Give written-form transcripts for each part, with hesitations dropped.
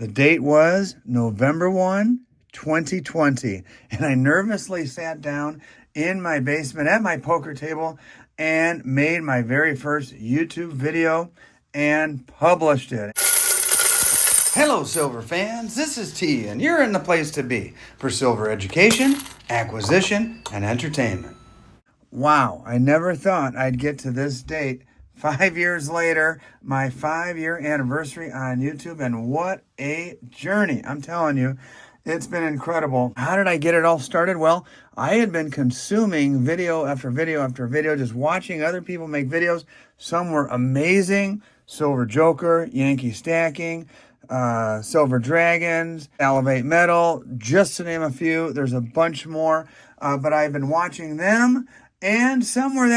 The date was November 1, 2020, and I nervously sat down in my basement at my poker table and made my very first YouTube video and published it. Hello, silver fans. This is T, and you're in the place to be for silver education, acquisition, and entertainment. Wow, I never thought I'd get to this date 5 years later, my 5-year anniversary on YouTube, and what a journey. I'm telling you, it's been incredible. How did I get it all started? Well, I had been consuming video after video after video, just watching other people make videos. Some were amazing. Silver Joker, Yankee Stacking, Silver Dragons, Elevate Metal, just to name a few. There's a bunch more, but I've been watching them, and some were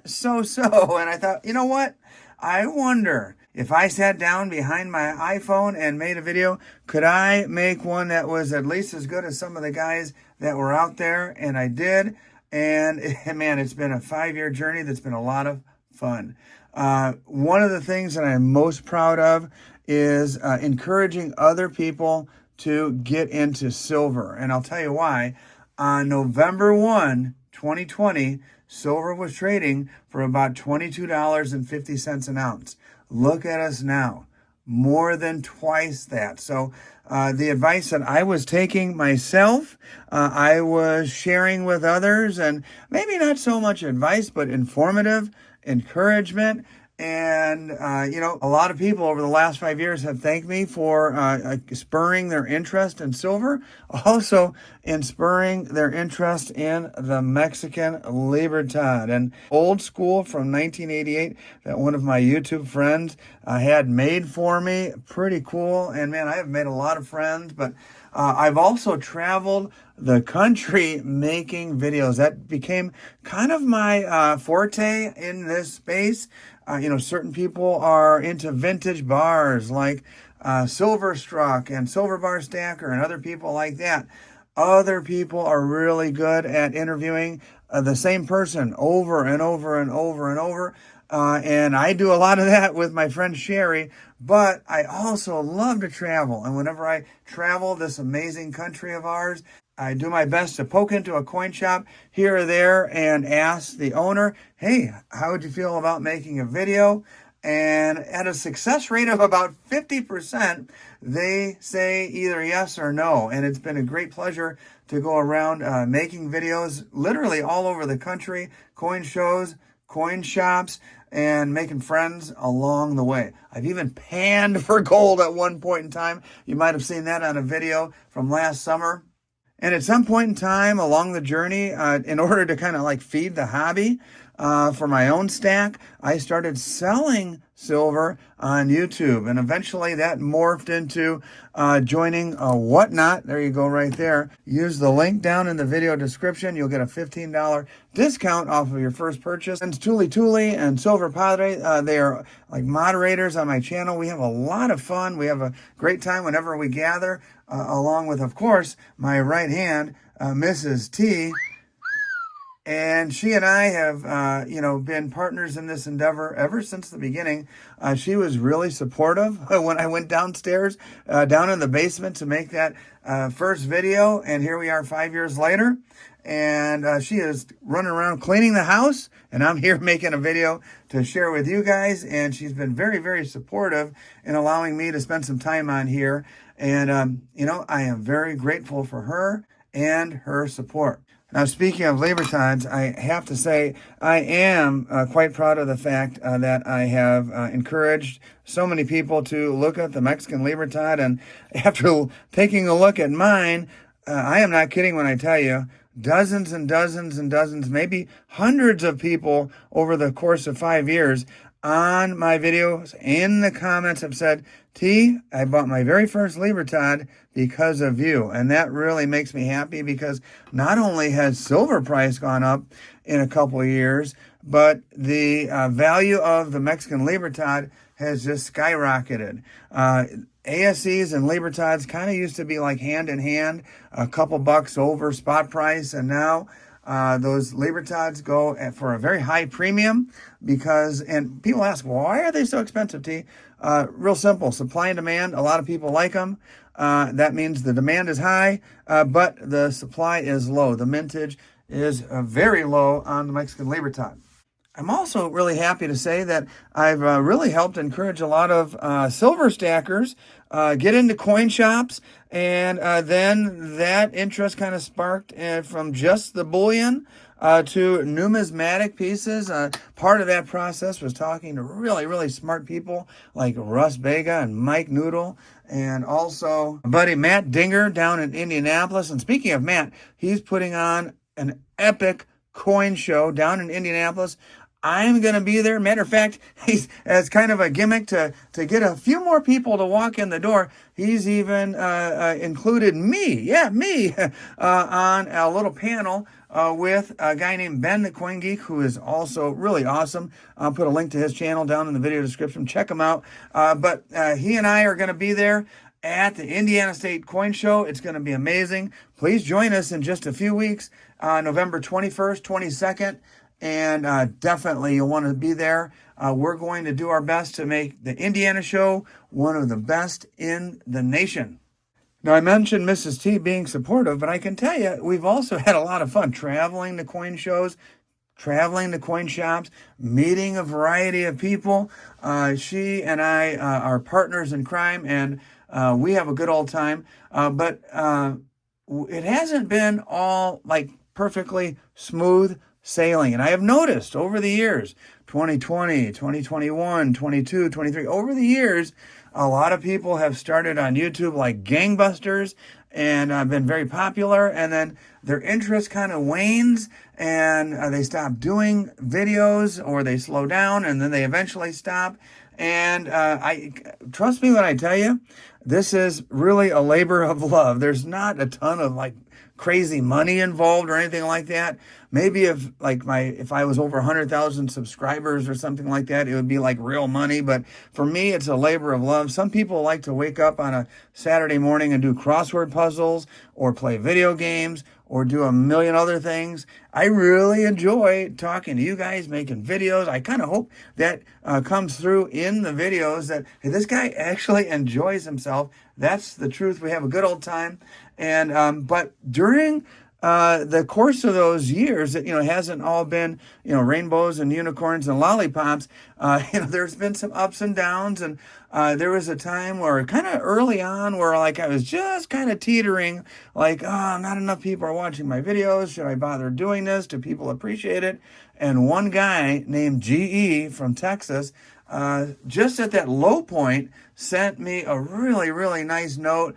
so-so. And I thought, you know what? I wonder if I sat down behind my iPhone and made a video, could I make one that was at least as good as some of the guys that were out there? And I did. And man, it's been a 5-year journey that's been a lot of fun. One of the things that I'm most proud of is encouraging other people to get into silver. And I'll tell you why. On November 1, 2020, silver was trading for about $22.50 an ounce. Look at us now, more than twice that. So the advice that I was taking myself, I was sharing with others, and maybe not so much advice, but informative encouragement. And, a lot of people over the last 5 years have thanked me for spurring their interest in silver, also in spurring their interest in the Mexican Libertad. And old school from 1988 that one of my YouTube friends had made for me. Pretty cool. And man, I have made a lot of friends, but I've also traveled the country making videos. That became kind of my forte in this space. Certain people are into vintage bars like Silverstruck and Silver Bar Stacker and other people like that. Other people are really good at interviewing the same person over and over and over and over. And I do a lot of that with my friend Sherry, but I also love to travel. And whenever I travel this amazing country of ours, I do my best to poke into a coin shop here or there and ask the owner, hey, how would you feel about making a video? And at a success rate of about 50%, they say either yes or no. And it's been a great pleasure to go around making videos literally all over the country, coin shows, coin shops, and making friends along the way. I've even panned for gold at one point in time. You might have seen that on a video from last summer. And at some point in time along the journey, in order to kind of like feed the hobby for my own stack, I started selling silver on YouTube. And eventually that morphed into joining Whatnot. There you go right there. Use the link down in the video description. You'll get a $15 discount off of your first purchase. And Tuli and Silver Padre, they are like moderators on my channel. We have a lot of fun. We have a great time whenever we gather, along with, of course, my right hand, Mrs. T. And she and I have, been partners in this endeavor ever since the beginning. She was really supportive when I went downstairs, down in the basement to make that first video. And here we are 5 years later. And she is running around cleaning the house. And I'm here making a video to share with you guys. And she's been very, very supportive in allowing me to spend some time on here. And, I am very grateful for her and her support. Now, speaking of Libertads, I have to say I am quite proud of the fact that I have encouraged so many people to look at the Mexican Libertad. And after taking a look at mine, I am not kidding when I tell you, dozens and dozens and dozens, maybe hundreds of people over the course of 5 years on my videos in the comments have said, T, I bought my very first Libertad because of you. And that really makes me happy because not only has silver price gone up in a couple of years, but the value of the Mexican Libertad has just skyrocketed. ASCs and Libertads kind of used to be like hand in hand, a couple bucks over spot price. And now Those Libertads go for a very high premium because, and people ask, well, why are they so expensive, T? Real simple, supply and demand. A lot of people like them. That means the demand is high, but the supply is low. The mintage is very low on the Mexican Libertad. I'm also really happy to say that I've really helped encourage a lot of silver stackers get into coin shops, and then that interest kind of sparked from just the bullion to numismatic pieces. Part of that process was talking to really, really smart people like Russ Vega and Mike Noodle, and also buddy Matt Dinger down in Indianapolis. And speaking of Matt, he's putting on an epic coin show down in Indianapolis. I'm going to be there. Matter of fact, he's as kind of a gimmick to get a few more people to walk in the door. He's even included me, on a little panel with a guy named Ben the Coin Geek, who is also really awesome. I'll put a link to his channel down in the video description. Check him out. But he and I are going to be there at the Indiana State Coin Show. It's going to be amazing. Please join us in just a few weeks, November 21st, 22nd. And definitely you'll want to be there. We're going to do our best to make the Indiana show one of the best in the nation. Now, I mentioned Mrs. T being supportive, but I can tell you, we've also had a lot of fun traveling to coin shows, traveling to coin shops, meeting a variety of people. She and I are partners in crime, and we have a good old time. But it hasn't been all like perfectly smooth sailing. And I have noticed over the years, 2020, 2021, 22, 23, over the years, a lot of people have started on YouTube like gangbusters and been very popular. And then their interest kind of wanes and they stop doing videos, or they slow down and then they eventually stop. And I trust me when I tell you, this is really a labor of love. There's not a ton of like crazy money involved or anything like that. Maybe if I was over 100,000 subscribers or something like that, it would be like real money. But for me, it's a labor of love. Some people like to wake up on a Saturday morning and do crossword puzzles or play video games or do a million other things. I really enjoy talking to you guys, making videos. I kind of hope that comes through in the videos, that hey, this guy actually enjoys himself. That's the truth. We have a good old time. And but during the course of those years, it hasn't all been rainbows and unicorns and lollipops. There's been some ups and downs, and there was a time where kind of early on where like I was just kind of teetering, like, oh, not enough people are watching my videos. Should I bother doing this? Do people appreciate it? And one guy named GE from Texas, just at that low point, sent me a really, really nice note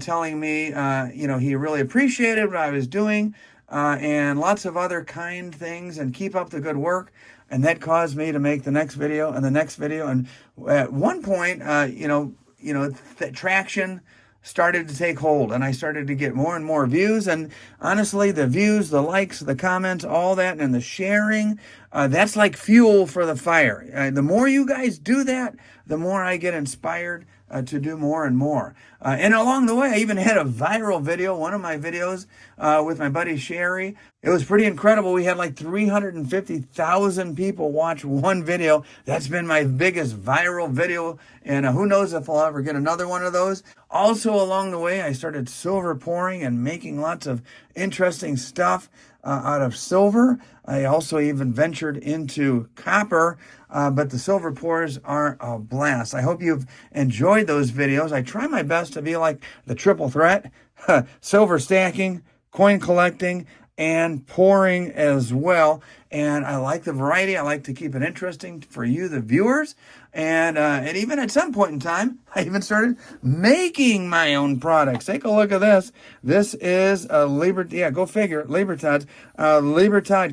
telling me, he really appreciated what I was doing and lots of other kind things, and keep up the good work. And that caused me to make the next video and the next video. And at one point, that traction started to take hold, and I started to get more and more views. And honestly, the views, the likes, the comments, all that, and the sharing, that's like fuel for the fire. The more you guys do that, the more I get inspired to do more and more. And along the way, I even had a viral video, one of my videos with my buddy Sherry. It was pretty incredible. We had like 350,000 people watch one video. That's been my biggest viral video. And who knows if I'll ever get another one of those. Also along the way, I started silver pouring and making lots of interesting stuff out of silver. I also even ventured into copper, but the silver pours are a blast. I hope you've enjoyed those videos. I try my best to be like the triple threat, silver stacking, coin collecting, and pouring as well. And I like the variety. I like to keep it interesting for you, the viewers. And even at some point in time, I even started making my own products. Take a look at this. This is a go figure, Libertad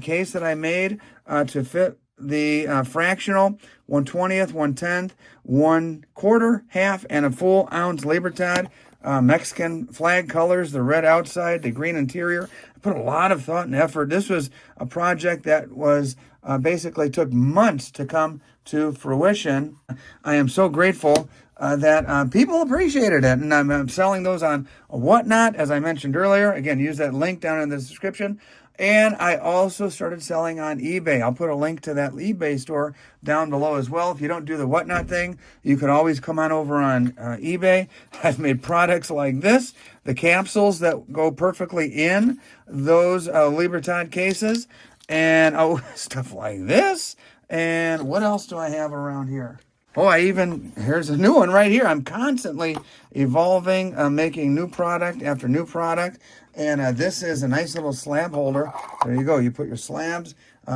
case that I made to fit the fractional 1/20th, 1/10th, 1/4, half, and a full ounce Libertad. Mexican flag colors, the red outside, the green interior. I put a lot of thought and effort. This was a project that was basically took months to come to fruition. I am so grateful that people appreciated it, and I'm selling those on Whatnot, as I mentioned earlier. Again, use that link down in the description. And I also started selling on eBay. I'll put a link to that eBay store down below as well. If you don't do the whatnot thing, you could always come on over on eBay. I've made products like this, the capsules that go perfectly in those Libertad cases, and stuff like this. And what else do I have around here? Oh, here's a new one right here. I'm constantly evolving, making new product after new product. And this is a nice little slab holder. There you go. You put your slabs.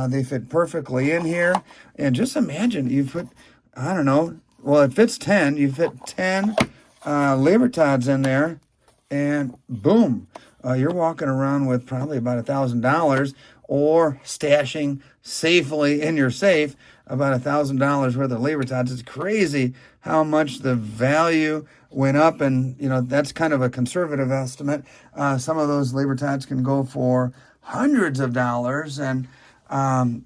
They fit perfectly in here. And just imagine you put, I don't know, well, it fits 10. You fit 10 Libertads in there. And boom, you're walking around with probably about $1,000 or stashing safely in your safe about $1,000 worth of Libertads. It's crazy how much the value went up, and that's kind of a conservative estimate. Some of those Libertads can go for hundreds of dollars, and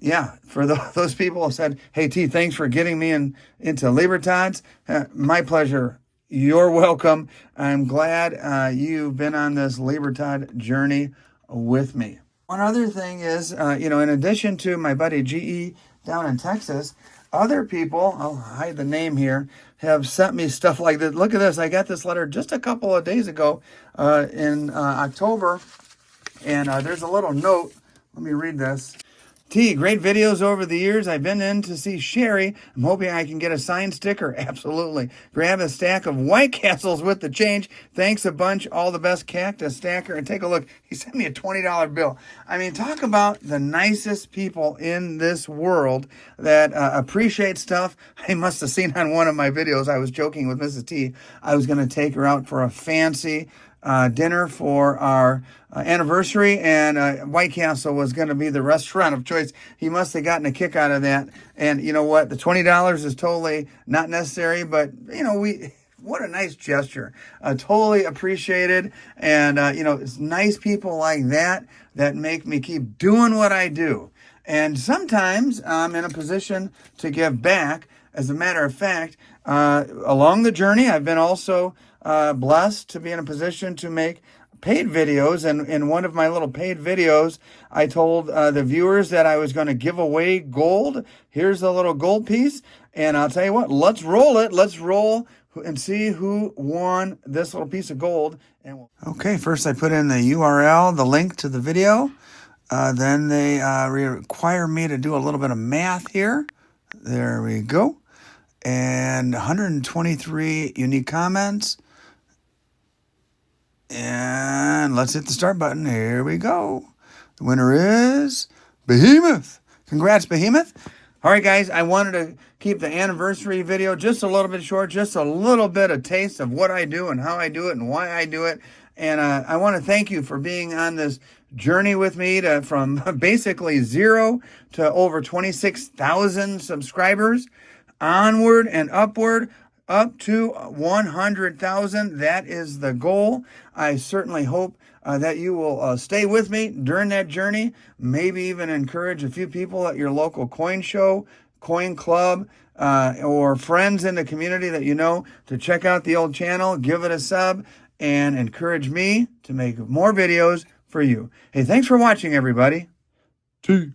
yeah, for those people who said, "Hey T, thanks for getting me into Libertads," my pleasure. You're welcome. I'm glad you've been on this Libertad journey with me. One other thing is, in addition to my buddy GE down in Texas, other people, I'll hide the name here, have sent me stuff like this. Look at this. I got this letter just a couple of days ago in October, and there's a little note. Let me read this. T, great videos over the years. I've been in to see Sherry. I'm hoping I can get a signed sticker. Absolutely. Grab a stack of White Castles with the change. Thanks a bunch. All the best, Cactus Stacker. And take a look. He sent me a $20 bill. I mean, talk about the nicest people in this world that appreciate stuff. I must have seen on one of my videos, I was joking with Mrs. T. I was going to take her out for a fancy dinner for our anniversary, and White Castle was going to be the restaurant of choice. He must have gotten a kick out of that. And you know what? The $20 is totally not necessary, but what a nice gesture. Totally appreciated. And it's nice people like that that make me keep doing what I do. And sometimes I'm in a position to give back. As a matter of fact, along the journey, I've been also blessed to be in a position to make paid videos. And in one of my little paid videos, I told the viewers that I was going to give away gold. Here's a little gold piece. And I'll tell you what, let's roll it. Let's roll and see who won this little piece of gold. Okay, first I put in the URL, the link to the video. Then they require me to do a little bit of math here. There we go. And 123 unique comments. And let's hit the start button. Here we go. The winner is Behemoth. Congrats, Behemoth. All right, guys, I wanted to keep the anniversary video just a little bit short, just a little bit of taste of what I do and how I do it and why I do it. And I want to thank you for being on this journey with me from basically 0 to over 26,000 subscribers, onward and upward, up to 100,000. That is the goal. I certainly hope that you will stay with me during that journey. Maybe even encourage a few people at your local coin show, coin club, or friends in the community that you know to check out the old channel, give it a sub, and encourage me to make more videos for you. Hey, thanks for watching, everybody. T.